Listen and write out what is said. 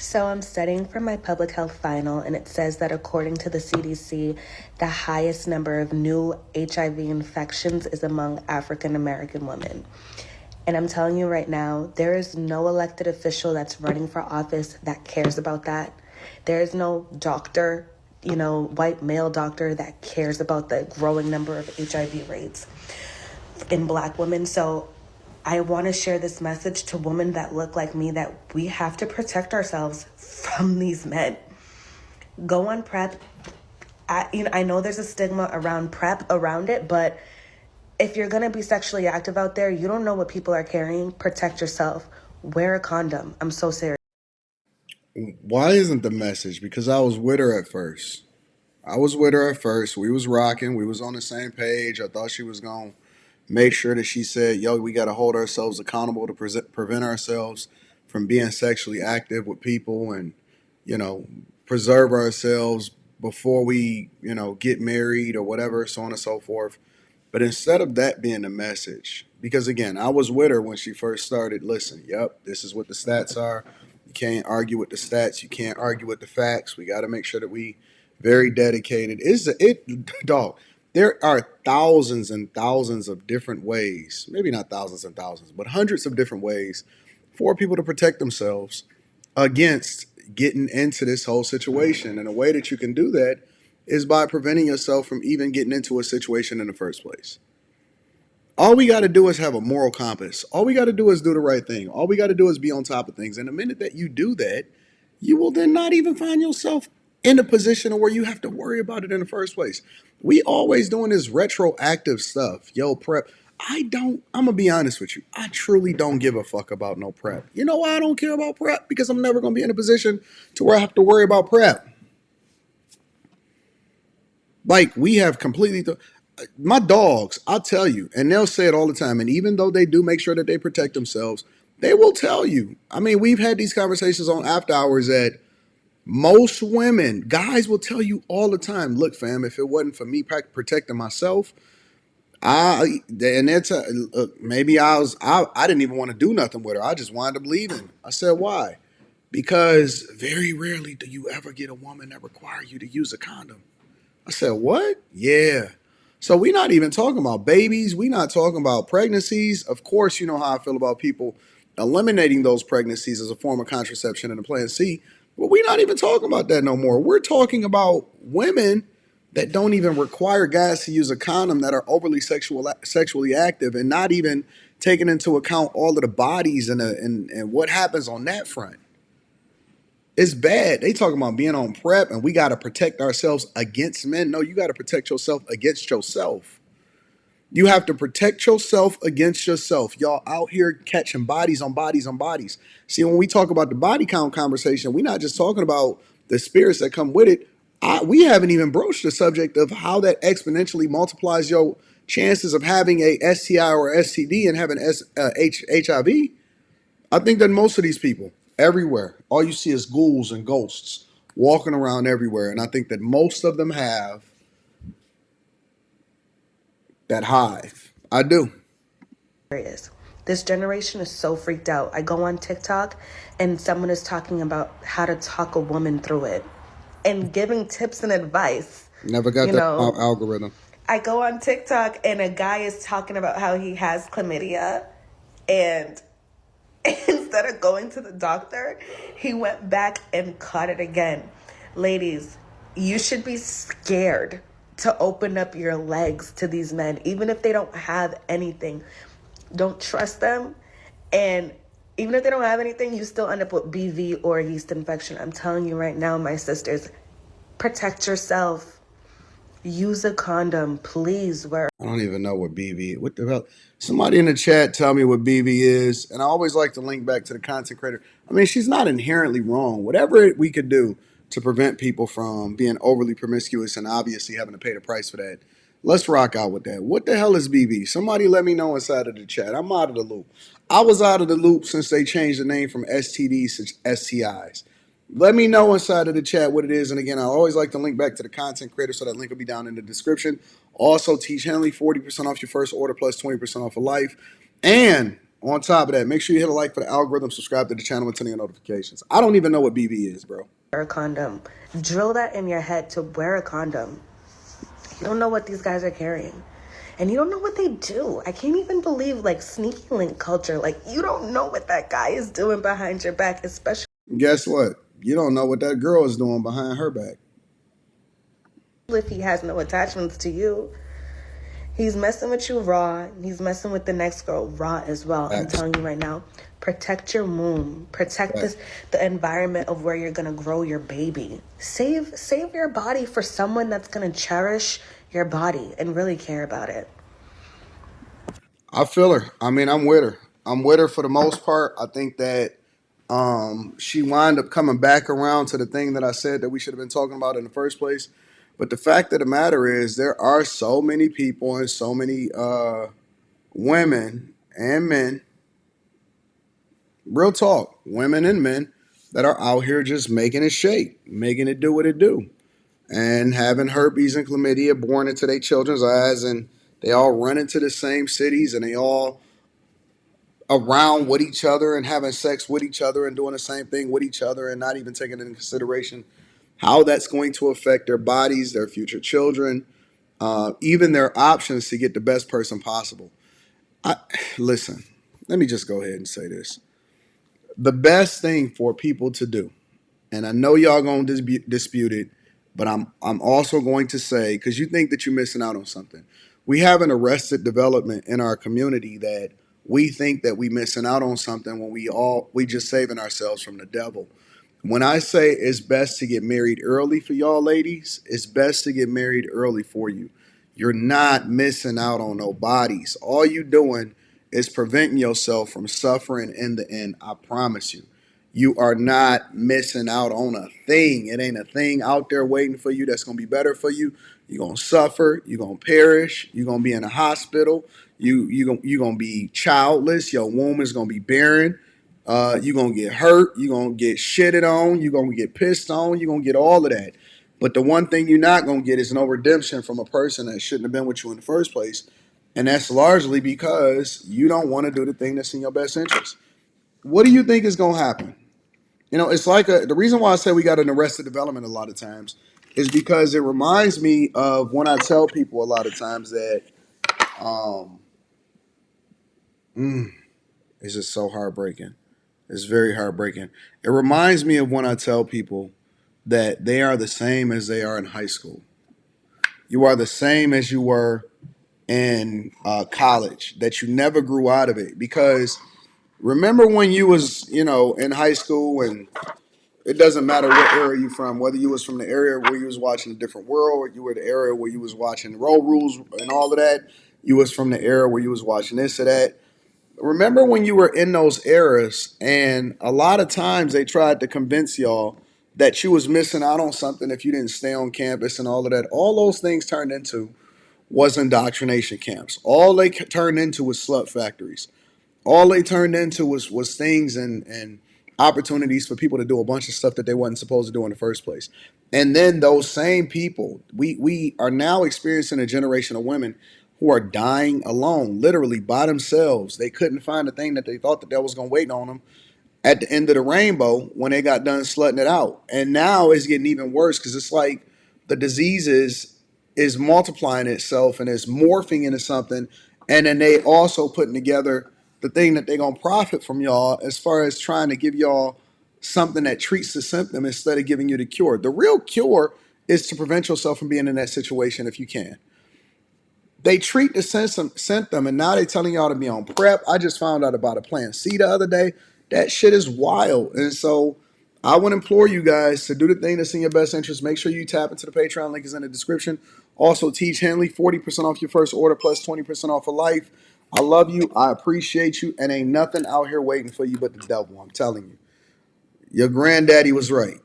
So I'm studying for my public health final, and it says that according to the CDC, the highest number of new HIV infections is among African American women. And I'm telling you right now, there is no elected official that's running for office that cares about that. There is no doctor, white male doctor that cares about the growing number of HIV rates in Black women. So I want to share this message to women that look like me that we have to protect ourselves from these men. Go on PrEP. I know there's a stigma around PrEP around it, but if you're going to be sexually active out there, you don't know what people are carrying. Protect yourself. Wear a condom. I'm so serious. Why isn't the message? Because I was with her at first. I was with her at first. We was rocking. We was on the same page. I thought she was going to make sure that she said, yo, we got to hold ourselves accountable to prevent ourselves from being sexually active with people and, you know, preserve ourselves before we, get married or whatever, so on and so forth. But instead of that being the message, because again, I was with her when she first started. Listen, yep, this is what the stats are. You can't argue with the stats. You can't argue with the facts. We got to make sure that we very dedicated. Dog? There are thousands and thousands of different ways. Maybe not thousands and thousands, but hundreds of different ways for people to protect themselves against getting into this whole situation. And a way that you can do that is by preventing yourself from even getting into a situation in the first place. All we got to do is have a moral compass. All we got to do is do the right thing. All we got to do is be on top of things. And the minute that you do that, you will then not even find yourself in a position where you have to worry about it in the first place. We always doing this retroactive stuff. Yo, PrEP. I'm going to be honest with you. I truly don't give a fuck about no PrEP. You know why I don't care about PrEP? Because I'm never going to be in a position to where I have to worry about PrEP. Like we have my dogs, I'll tell you, and they'll say it all the time. And even though they do make sure that they protect themselves, they will tell you. I mean, we've had these conversations on after hours that most women, guys will tell you all the time, look, fam, if it wasn't for me protecting myself, maybe I didn't even want to do nothing with her. I just wound up leaving. I said, why? Because very rarely do you ever get a woman that require you to use a condom. I said, what? Yeah. So we're not even talking about babies. We're not talking about pregnancies. Of course, you know how I feel about people eliminating those pregnancies as a form of contraception in the Plan C. But we're not even talking about that no more. We're talking about women that don't even require guys to use a condom, that are overly sexually active, and not even taking into account all of the bodies and what happens on that front. It's bad. They talking about being on PrEP and we got to protect ourselves against men. No, you got to protect yourself against yourself. You have to protect yourself against yourself. Y'all out here catching bodies on bodies on bodies. See, when we talk about the body count conversation, we're not just talking about the spirits that come with it. We haven't even broached the subject of how that exponentially multiplies your chances of having a STI or STD and having HIV. I think that most of these people, everywhere, all you see is ghouls and ghosts walking around everywhere. And I think that most of them have that hive. I do. This generation is so freaked out. I go on TikTok and someone is talking about how to talk a woman through it and giving tips and advice. Never got that algorithm. I go on TikTok and a guy is talking about how he has chlamydia, and instead of going to the doctor, he went back and caught it again. Ladies, you should be scared to open up your legs to these men, even if they don't have anything. Don't trust them. And even if they don't have anything, you still end up with BV or a yeast infection. I'm telling you right now, my sisters, protect yourself. Use a condom, please. I don't even know what BV. What the hell? Somebody in the chat tell me what BV is, and I always like to link back to the content creator. I mean, she's not inherently wrong. Whatever we could do to prevent people from being overly promiscuous and obviously having to pay the price for that, let's rock out with that. What the hell is BV? Somebody let me know inside of the chat. I'm out of the loop. I was out of the loop since they changed the name from STDs to STIs. Let me know inside of the chat what it is. And again, I always like to link back to the content creator, so that link will be down in the description. Also, Teach Henley, 40% off your first order plus 20% off for life. And On top of that, make sure you hit a like for the algorithm, subscribe to the channel, and turn on your notifications. I don't even know what BB is, bro. Wear a condom. Drill that in your head to wear a condom. You don't know what these guys are carrying. And you don't know what they do. I can't even believe, like, sneaky link culture. Like, you don't know what that guy is doing behind your back, especially. Guess what? You don't know what that girl is doing behind her back. If he has no attachments to you. He's messing with you raw. He's messing with the next girl raw as well. I'm telling you right now, protect your womb. Protect the environment of where you're gonna grow your baby. Save your body for someone that's gonna cherish your body and really care about it. I feel her. I mean, I'm with her. I'm with her for the most part. I think that she wound up coming back around to the thing that I said that we should have been talking about in the first place. But the fact of the matter is, there are so many people and so many women and men, real talk, women and men that are out here just making it shake, making it do what it do, and having herpes and chlamydia born into their children's eyes, and they all run into the same cities, and they all around with each other and having sex with each other and doing the same thing with each other and not even taking into consideration how that's going to affect their bodies, their future children, even their options to get the best person possible. Listen, let me just go ahead and say this. The best thing for people to do, and I know y'all gonna dispute it, but I'm also going to say, because you think that you're missing out on something. We have an arrested development in our community that we think that we missing out on something when we just saving ourselves from the devil. When I say it's best to get married early for y'all ladies, it's best to get married early for you. You're not missing out on no bodies. All you doing is preventing yourself from suffering in the end. I promise you. You are not missing out on a thing. It ain't a thing out there waiting for you that's going to be better for you. You're going to suffer. You're going to perish. You're going to be in a hospital. You're going to be childless. Your womb is going to be barren. You're going to get hurt. You're going to get shitted on. You're going to get pissed on. You're going to get all of that. But the one thing you're not going to get is no redemption from a person that shouldn't have been with you in the first place. And that's largely because you don't want to do the thing that's in your best interest. What do you think is going to happen? You know, it's like the reason why I say we got an arrested development a lot of times is because it reminds me of when I tell people a lot of times that um, it's just so heartbreaking. It's very heartbreaking. It reminds me of when I tell people that they are the same as they are in high school. You are the same as you were in college, that you never grew out of it. Because remember when you was, in high school, and it doesn't matter what area you from, whether you was from the area where you was watching a different world, or you were the area where you was watching road rules and all of that, you was from the era where you was watching this or that. Remember when you were in those eras, and a lot of times they tried to convince y'all that you was missing out on something if you didn't stay on campus and all of that. All those things turned into was indoctrination camps. All they turned into was slut factories. All they turned into was things and opportunities for people to do a bunch of stuff that they wasn't supposed to do in the first place. And then those same people, we are now experiencing a generation of women who are dying alone, literally by themselves. They couldn't find the thing that they thought that was going to wait on them at the end of the rainbow when they got done slutting it out. And now it's getting even worse because it's like the disease is multiplying itself and is morphing into something. And then they also putting together the thing that they're gonna profit from y'all as far as trying to give y'all something that treats the symptom instead of giving you the cure. The real cure is to prevent yourself from being in that situation if you can. They treat the symptom, and now they're telling y'all to be on PrEP. I just found out about a Plan C the other day. That shit is wild. And so I would implore you guys to do the thing that's in your best interest. Make sure you tap into the Patreon. Link is in the description. Also, Teach Henley, 40% off your first order plus 20% off for life. I love you. I appreciate you. And ain't nothing out here waiting for you but the devil. I'm telling you. Your granddaddy was right.